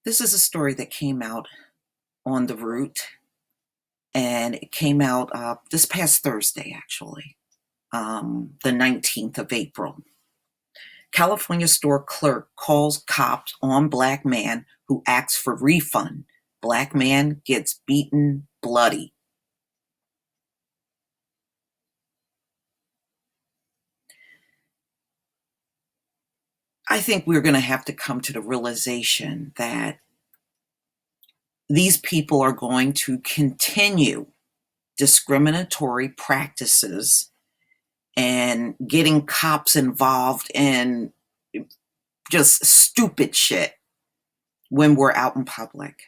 This is a story that came out on the route, and it came out this past Thursday, actually, the 19th of April. California store clerk calls cops on black man who asks for refund. Black man gets beaten bloody. I think we're going to have to come to the realization that these people are going to continue discriminatory practices and getting cops involved in just stupid shit when we're out in public.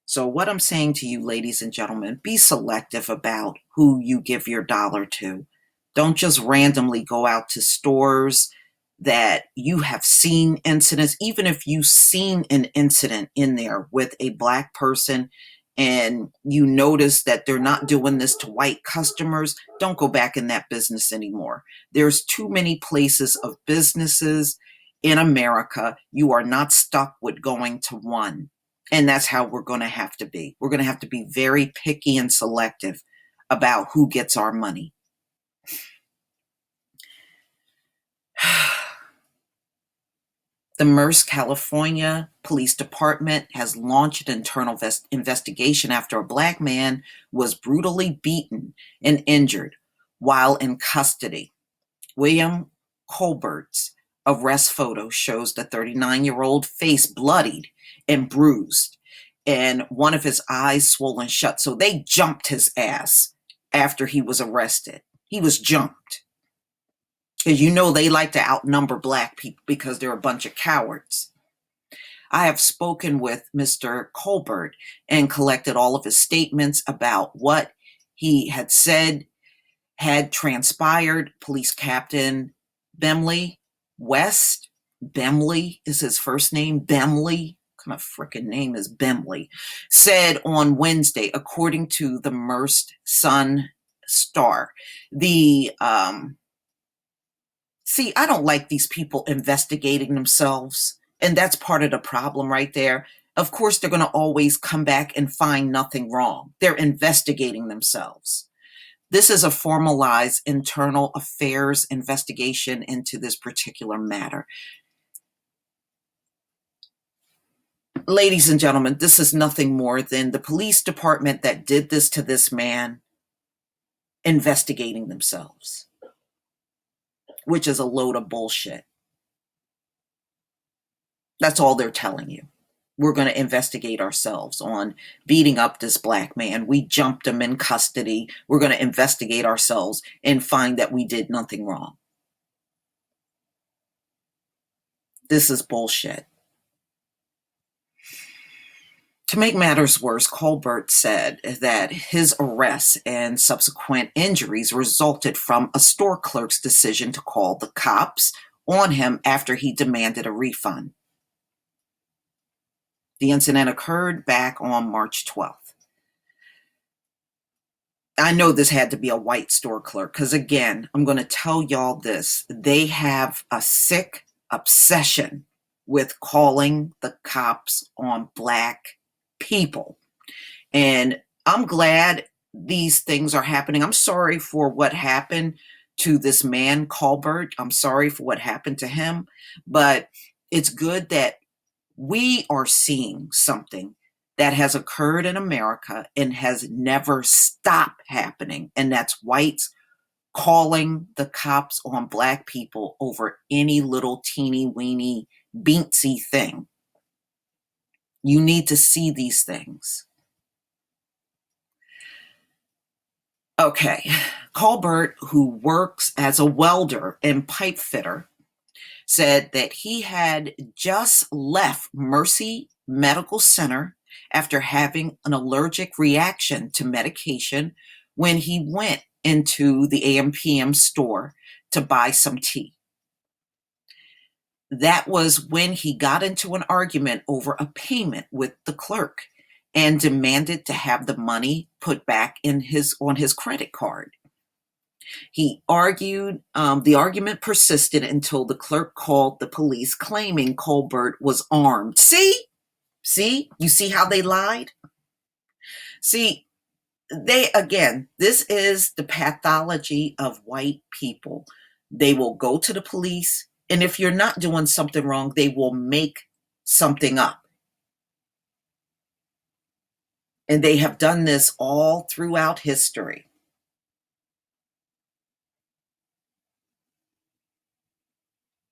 So what I'm saying to you, ladies and gentlemen, be selective about who you give your dollar to. Don't just randomly go out to stores that you have seen incidents, even if you've seen an incident in there with a black person and you notice that they're not doing this to white customers, don't go back in that business anymore. There's too many places of businesses in America. You are not stuck with going to one. And that's how we're going to have to be. We're going to have to be very picky and selective about who gets our money. The Merced, California Police Department has launched an internal investigation after a black man was brutally beaten and injured while in custody. William Colbert's arrest photo shows the 39-year-old face bloodied and bruised and one of his eyes swollen shut. So they jumped his ass after he was arrested. He was jumped. Because you know they like to outnumber black people because they're a bunch of cowards. I have spoken with Mr. Colbert and collected all of his statements about what he had said had transpired. Police Captain Bemley West, Bemley is his first name, Bemley, what kind of freaking name is Bemley, said on Wednesday, according to the Merced Sun Star, See, I don't like these people investigating themselves, and that's part of the problem right there. Of course, they're going to always come back and find nothing wrong. They're investigating themselves. This is a formalized internal affairs investigation into this particular matter. Ladies and gentlemen, this is nothing more than the police department that did this to this man investigating themselves, which is a load of bullshit. That's all they're telling you. We're going to investigate ourselves on beating up this black man. We jumped him in custody. We're going to investigate ourselves and find that we did nothing wrong. This is bullshit. To make matters worse, Colbert said that his arrest and subsequent injuries resulted from a store clerk's decision to call the cops on him after he demanded a refund. The incident occurred back on March 12th. I know this had to be a white store clerk because, again, I'm going to tell y'all this. They have a sick obsession with calling the cops on black people. And I'm glad these things are happening. I'm sorry for what happened to this man, Colbert. I'm sorry for what happened to him. But it's good that we are seeing something that has occurred in America and has never stopped happening. And that's whites calling the cops on black people over any little teeny weeny beansy thing. You need to see these things. Okay, Colbert, who works as a welder and pipe fitter, said that he had just left Mercy Medical Center after having an allergic reaction to medication when he went into the AM/PM store to buy some tea. That was when he got into an argument over a payment with the clerk and demanded to have the money put back on his credit card. He argued, the argument persisted until the clerk called the police claiming Colbert was armed. See, See? You see how they lied? See, this is the pathology of white people. They will go to the police, and if you're not doing something wrong, they will make something up. And they have done this all throughout history.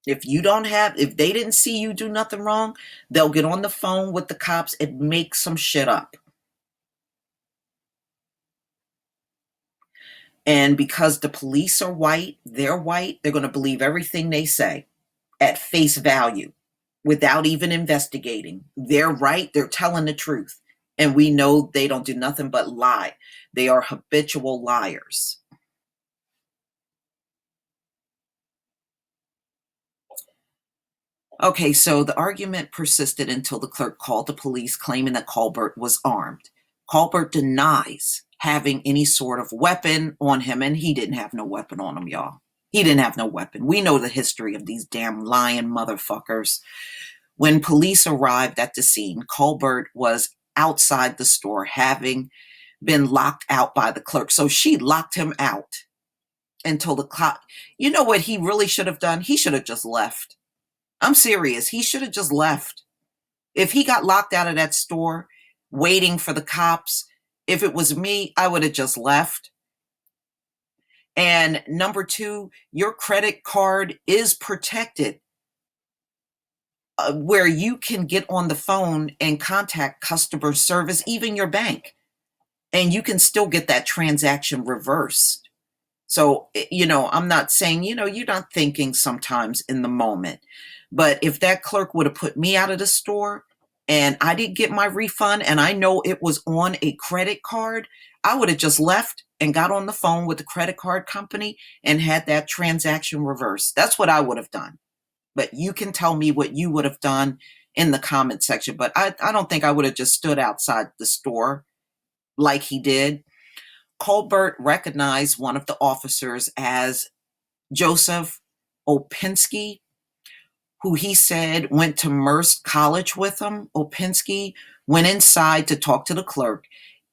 If they didn't see you do nothing wrong, they'll get on the phone with the cops and make some shit up. And because the police are white, they're going to believe everything they say at face value without even investigating. They're right, they're telling the truth. And we know they don't do nothing but lie. They are habitual liars. Okay, so the argument persisted until the clerk called the police claiming that Colbert was armed. Colbert denies having any sort of weapon on him, and he didn't have no weapon on him, y'all. He didn't have no weapon. We know the history of these damn lying motherfuckers. When police arrived at the scene, Colbert was outside the store, having been locked out by the clerk. So she locked him out until the clock. You know what he really should have done? He should have just left. I'm serious. He should have just left. If he got locked out of that store waiting for the cops, if it was me, I would have just left. And number two, your credit card is protected, where you can get on the phone and contact customer service, even your bank, and you can still get that transaction reversed. So, I'm not saying, you're not thinking sometimes in the moment. But if that clerk would have put me out of the store and I didn't get my refund and I know it was on a credit card, I would have just left and got on the phone with the credit card company and had that transaction reversed. That's what I would have done. But you can tell me what you would have done in the comment section. But I don't think I would have just stood outside the store like he did. Colbert recognized one of the officers as Joseph Opinski, who he said went to Merce College with him. Opinski went inside to talk to the clerk.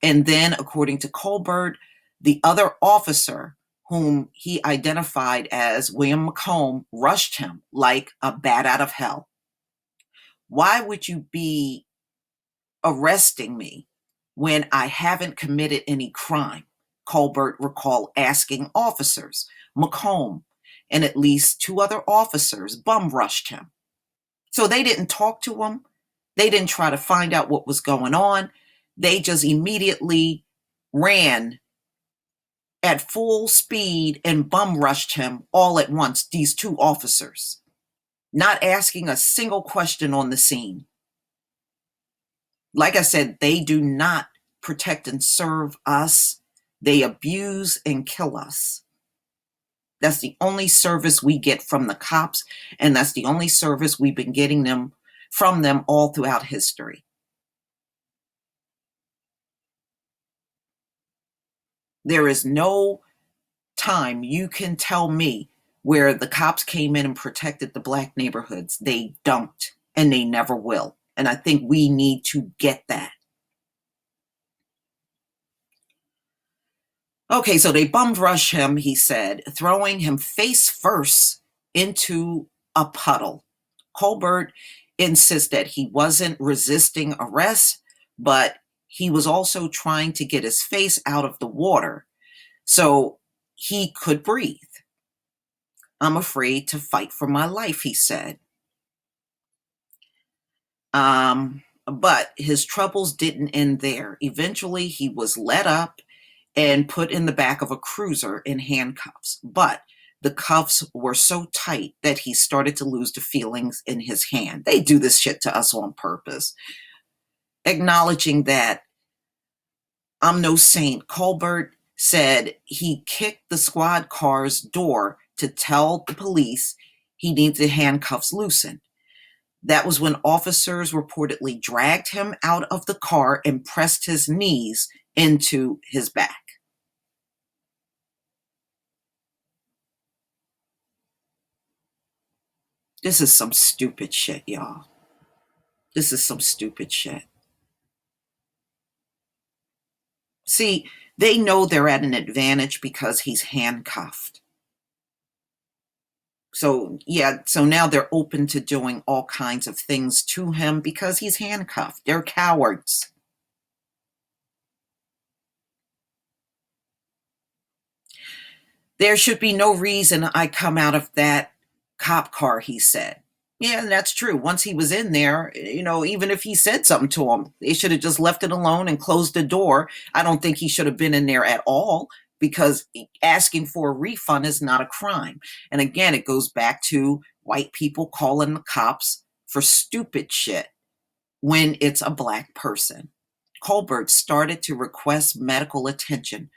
And then, according to Colbert, the other officer, whom he identified as William McComb, rushed him like a bat out of hell. Why would you be arresting me when I haven't committed any crime? Colbert recalled asking officers. McComb and at least two other officers bum rushed him. So they didn't talk to him. They didn't try to find out what was going on. They just immediately ran at full speed and bum rushed him all at once, these two officers, not asking a single question on the scene. Like I said, they do not protect and serve us. They abuse and kill us. That's the only service we get from the cops, and that's the only service we've been getting from them all throughout history. There is no time you can tell me where the cops came in and protected the Black neighborhoods. They don't, and they never will. And I think we need to get that. Okay, so they bum rush him, he said, throwing him face first into a puddle. Colbert insists that he wasn't resisting arrest, but he was also trying to get his face out of the water so he could breathe. I'm afraid to fight for my life, he said. But his troubles didn't end there. Eventually, he was let up and put in the back of a cruiser in handcuffs. But the cuffs were so tight that he started to lose the feelings in his hand. They do this shit to us on purpose. Acknowledging that I'm no saint, Colbert said he kicked the squad car's door to tell the police he needed the handcuffs loosened. That was when officers reportedly dragged him out of the car and pressed his knees into his back. This is some stupid shit, y'all. This is some stupid shit. See, they know they're at an advantage because he's handcuffed. So, yeah, so now they're open to doing all kinds of things to him because he's handcuffed. They're cowards. There should be no reason I come out of that cop car, he said. Yeah, that's true. Once he was in there, even if he said something to him, they should have just left it alone and closed the door. I don't think he should have been in there at all because asking for a refund is not a crime. And again, it goes back to white people calling the cops for stupid shit when it's a black person. Colbert started to request medical attention,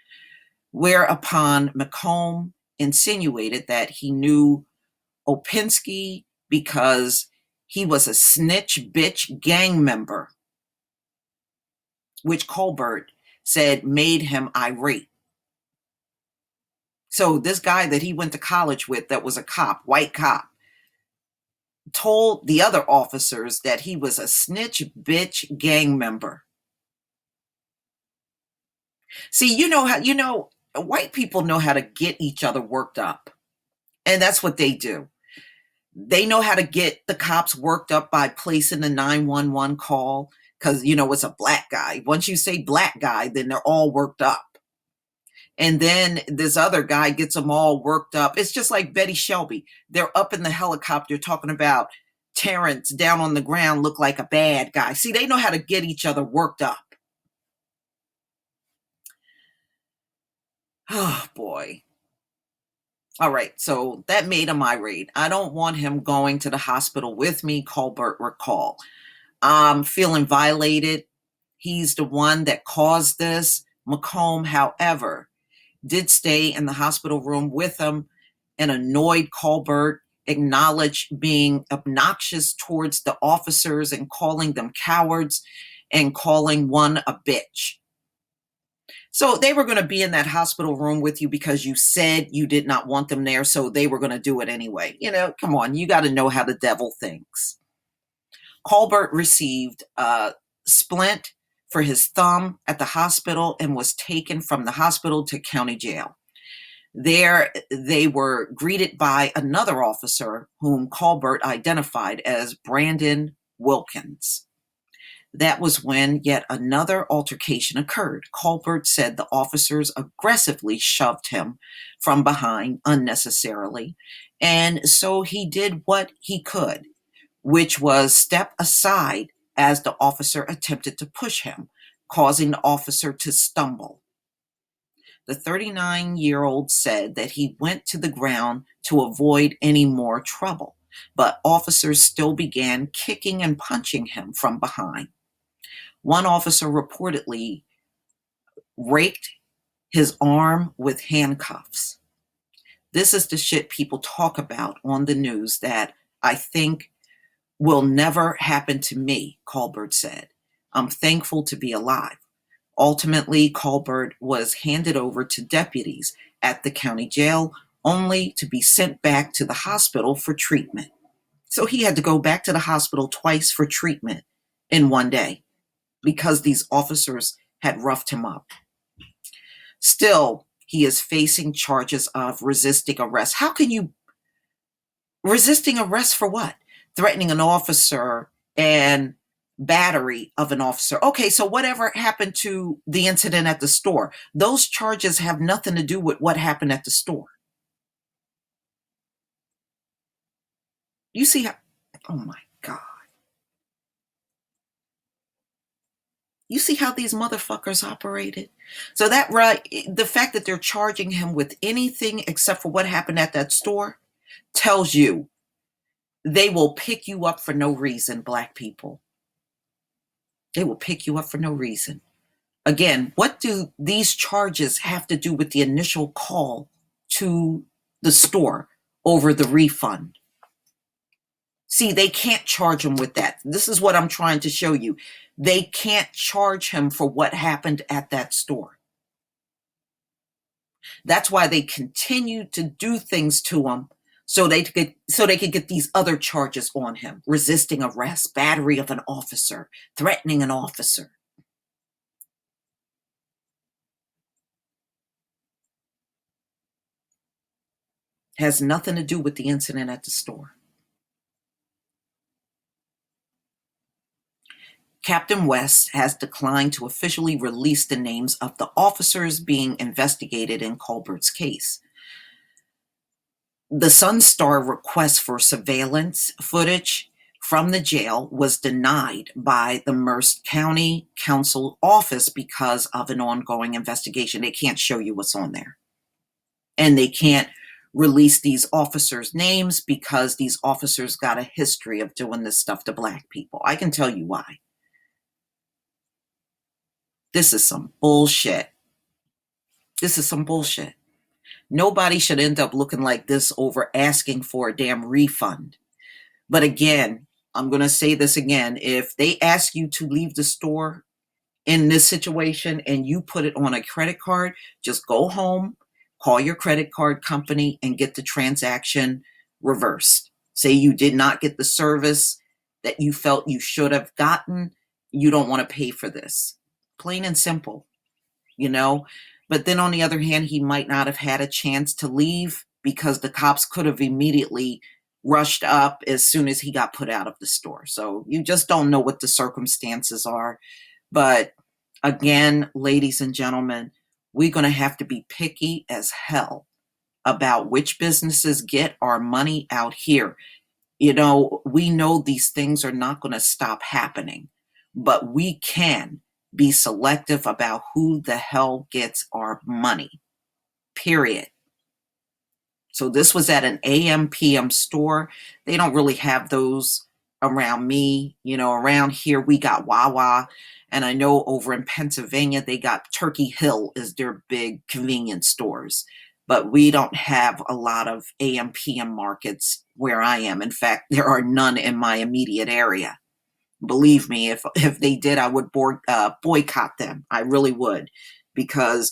whereupon McComb insinuated that he knew Opinski because he was a snitch bitch gang member, which Colbert said made him irate. So this guy that he went to college with that was a cop, white cop, told the other officers that he was a snitch bitch gang member. See, white people know how to get each other worked up. And that's what they do. They know how to get the cops worked up by placing the 911 call because, it's a black guy. Once you say black guy, then they're all worked up. And then this other guy gets them all worked up. It's just like Betty Shelby. They're up in the helicopter talking about Terrence down on the ground look like a bad guy. See, they know how to get each other worked up. Oh, boy. All right, so that made him irate. I don't want him going to the hospital with me, Colbert recalled. I'm feeling violated. He's the one that caused this. McComb, however, did stay in the hospital room with him and annoyed Colbert, acknowledged being obnoxious towards the officers and calling them cowards and calling one a bitch. So they were going to be in that hospital room with you because you said you did not want them there, so they were going to do it anyway. Come on, you got to know how the devil thinks. Colbert received a splint for his thumb at the hospital and was taken from the hospital to county jail. There, they were greeted by another officer whom Colbert identified as Brandon Wilkins. That was when yet another altercation occurred. Colbert said the officers aggressively shoved him from behind unnecessarily, and so he did what he could, which was step aside as the officer attempted to push him, causing the officer to stumble. The 39-year-old said that he went to the ground to avoid any more trouble, but officers still began kicking and punching him from behind. One officer reportedly raked his arm with handcuffs. This is the shit people talk about on the news that I think will never happen to me, Colbert said. I'm thankful to be alive. Ultimately, Colbert was handed over to deputies at the county jail only to be sent back to the hospital for treatment. So he had to go back to the hospital twice for treatment in one day because these officers had roughed him up. Still, he is facing charges of resisting arrest. How can you resisting arrest for what? Threatening an officer and battery of an officer. Okay, so whatever happened to the incident at the store, those charges have nothing to do with what happened at the store. You see how, oh my God. You see how these motherfuckers operated? So that right, the fact that they're charging him with anything except for what happened at that store tells you they will pick you up for no reason, black people. They will pick you up for no reason. Again, what do these charges have to do with the initial call to the store over the refund? See, they can't charge him with that. This is what I'm trying to show you. They can't charge him for what happened at that store. That's why they continue to do things to him so they could get these other charges on him: resisting arrest, battery of an officer, threatening an officer. Has nothing to do with the incident at the store. Captain West has declined to officially release the names of the officers being investigated in Colbert's case. The Sun Star request for surveillance footage from the jail was denied by the Merced County Council office because of an ongoing investigation. They can't show you what's on there. And they can't release these officers' names because these officers got a history of doing this stuff to Black people. I can tell you why. This is some bullshit. This is some bullshit. Nobody should end up looking like this over asking for a damn refund. But again, I'm going to say this again. If they ask you to leave the store in this situation and you put it on a credit card, just go home, call your credit card company, and get the transaction reversed. Say you did not get the service that you felt you should have gotten. You don't want to pay for this. Plain and simple, you know? But then on the other hand, he might not have had a chance to leave because the cops could have immediately rushed up as soon as he got put out of the store. So you just don't know what the circumstances are. But again, ladies and gentlemen, we're going to have to be picky as hell about which businesses get our money out here. You know, we know these things are not going to stop happening, but we can be selective about who the hell gets our money, period. So this was at an AM PM store. They don't really have those around me. You know, around here we got Wawa, and I know over in Pennsylvania they got Turkey Hill as their big convenience stores. But we don't have a lot of AM PM markets where I am. In fact, there are none in my immediate area. Believe me, if they did, I would boycott them. I really would, because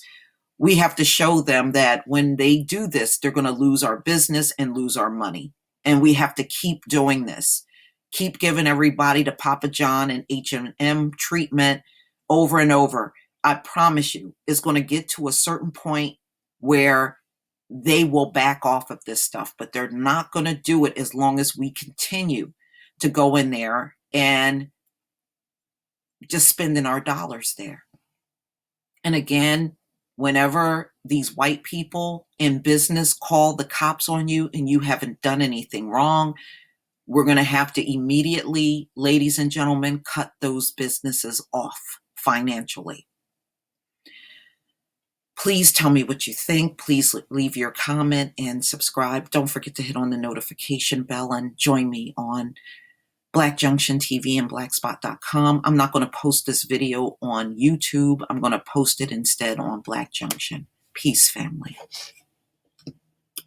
we have to show them that when they do this, they're going to lose our business and lose our money. And we have to keep doing this. Keep giving everybody the Papa John and H&M treatment over and over. I promise you, it's going to get to a certain point where they will back off of this stuff, but they're not going to do it as long as we continue to go in there and just spending our dollars there. And again, whenever these white people in business call the cops on you and you haven't done anything wrong, we're going to have to immediately, ladies and gentlemen, cut those businesses off financially. Please tell me what you think. Please leave your comment and subscribe. Don't forget to hit on the notification bell and join me on Black Junction TV and blackspot.com. I'm not going to post this video on YouTube. I'm going to post it instead on Black Junction. Peace, family.